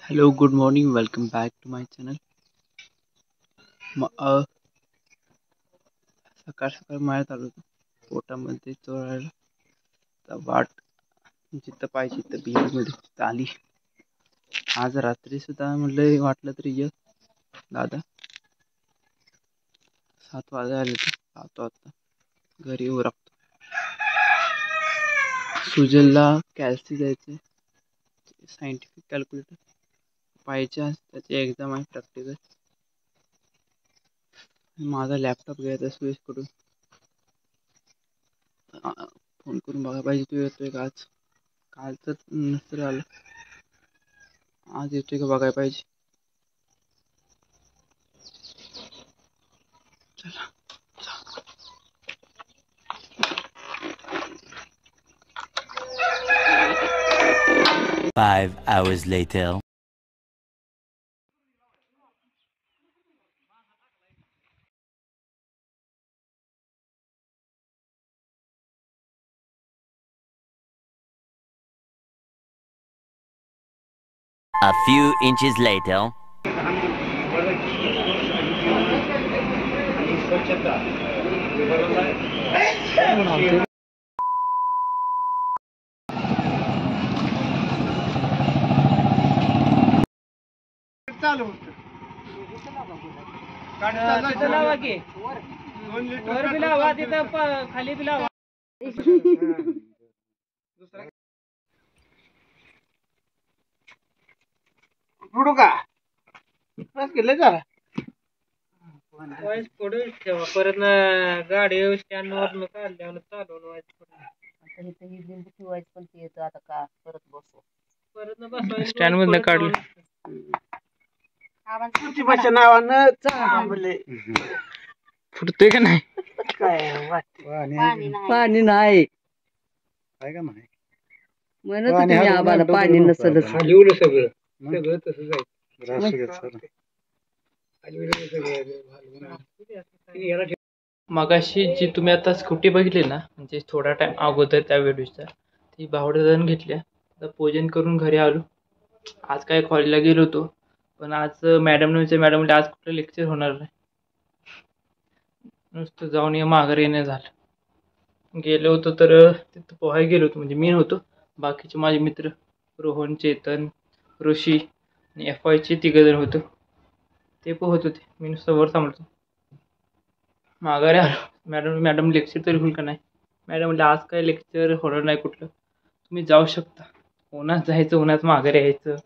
Hello, good morning. Welcome back to my channel. सकाळ सकाळ मारत आलो होतो. पोटामध्ये चोरायला तर वाट जिथं पाहिजे तिथं बिहारमध्ये आली. आज रात्री सुद्धा म्हणलं वाटलं तरी ये दादा. 7 वाजता आले होते. आतो आता घरी येऊ लागतो. सुजलला कॅल्सी द्यायचे. सायंटिफिक कॅल्क्युलेटर पाहिजे. आज त्याची एक्झाम आहे प्रॅक्टिकल. माझा लॅपटॉप घ्यायचा सुरेश कडून. फोन करून बघा पाहिजे तू येतोय का आज. कालच नसतं आलं. आज येतोय का बघायला पाहिजे. चला 5 hours later. A few inches later. चालू वर बी लावा तिथं खाली बी लावा. पुढू का बस केलं जरा वाईस पुढे ठेवा. परत गाडी स्टँड वर काढल्यावर चालवून वाईस पुढे आता ही बिंदू ठेवायचं पण ते येतं आता का परत बसू परत बसवायचं स्टँड मधनं काढलं. प्रतिभाच्या नावानं चांगले फुटतोय का नाही. काय पाणी नाही काय का नाही म्हणत तुम्ही आम्हाला पाणी नसलच. लिहलं सगळं सगळं तसंच आहे. मगाशी जी तुम्ही आता स्कूटी बघितली ना, म्हणजे थोडा टाइम अगोदर त्या व्हिडिओचा, ती भावड्यानं घेतल्या. आता पूजन करून घरी आलो. आज काय कॉलेजला गेलो होतो, पण आज मॅडमने आज कुठलं लेक्चर होणार नाही. नुसतं जाऊन माघारी येणं झालं. गेलो होतो तर तिथं पोहायला गेलो होतो. म्हणजे मी नव्हतो, बाकीचे माझे मित्र रोहन, चेतन, ऋषी आणि FYचे 3 जण होतो. ते पोहत होते. मी नुसतं वर थांबलो. माघारी आलो. मॅडम लेक्चर तरी होईल का नाही. मॅडम म्हटलं आज काय लेक्चर होणार नाही कुठलं, तुम्ही जाऊ शकता. उन्हात जायचं, उन्हात माघारी यायचं.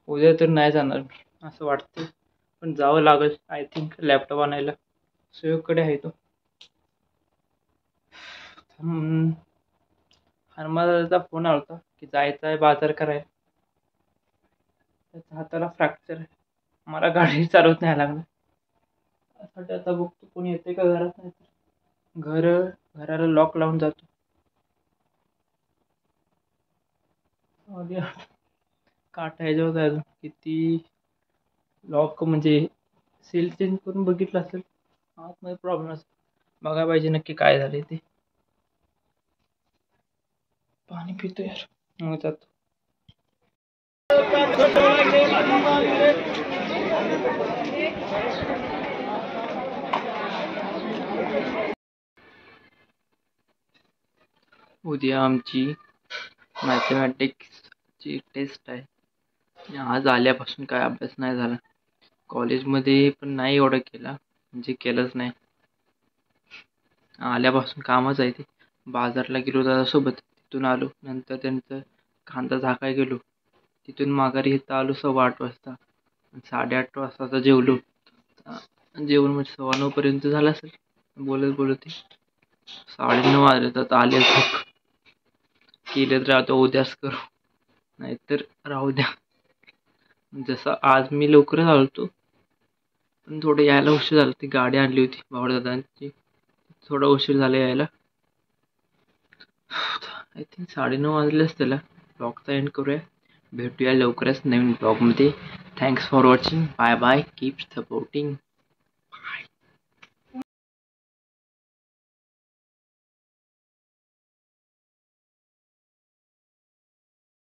उद्या तर नाही जाणार मी असं वाटतं, पण जावं लागेल. आय थिंक लॅपटॉप आणायला सुयोगकडे आहे तो. हनुमानदादाचा फोन आला होता की जायचं आहे बाजार करायला. त्याच्या हाताला फ्रॅक्चर आहे. मला गाडी चालवत नाही लागणार. त्यासाठी आता बघतो कोणी येते का घरात. नाही तर घराला लॉक लावून जातो. काटा ह्याच्यावर आहे अजून किती. लॉक म्हणजे सील चेंज करून बघितलं असेल. आतमध्ये प्रॉब्लेम असेल. बघायला पाहिजे नक्की काय झाले ते. पाणी पितो यार मग जातो. उद्या आमची मॅथमॅटिक्सची टेस्ट आहे. आज आल्यापासून काय अभ्यास नाही झाला. कॉलेजमध्ये पण नाही एवढं केला, म्हणजे केलंच नाही. आल्यापासून कामच आहे ते. बाजारला गेलो दादासोबत, तिथून आलो. नंतर त्यांचं कांदा झाकाय गेलो. तिथून माघारी इथं आलो 8:15 वाजता. 8:30 वाजता जेवलो. जेवण म्हणजे 9:15 पर्यंत झालं असेल. बोलत 9:30 वाजले तर आले झोप. केलं तर आता उद्याच करू, नाहीतर राहू द्या. जसं आज मी लवकरच आलो होतो, पण थोडं यायला उशीर झाला. ती गाडी आणली होती भावदादांची, थोडा उशीर झाला यायला. आय थिंक 9:30 वाजलेच त्याला. ब्लॉगचा एंड करूया. भेटूया लवकरच नवीन ब्लॉगमध्ये. Thanks for watching. Bye bye. Keep supporting.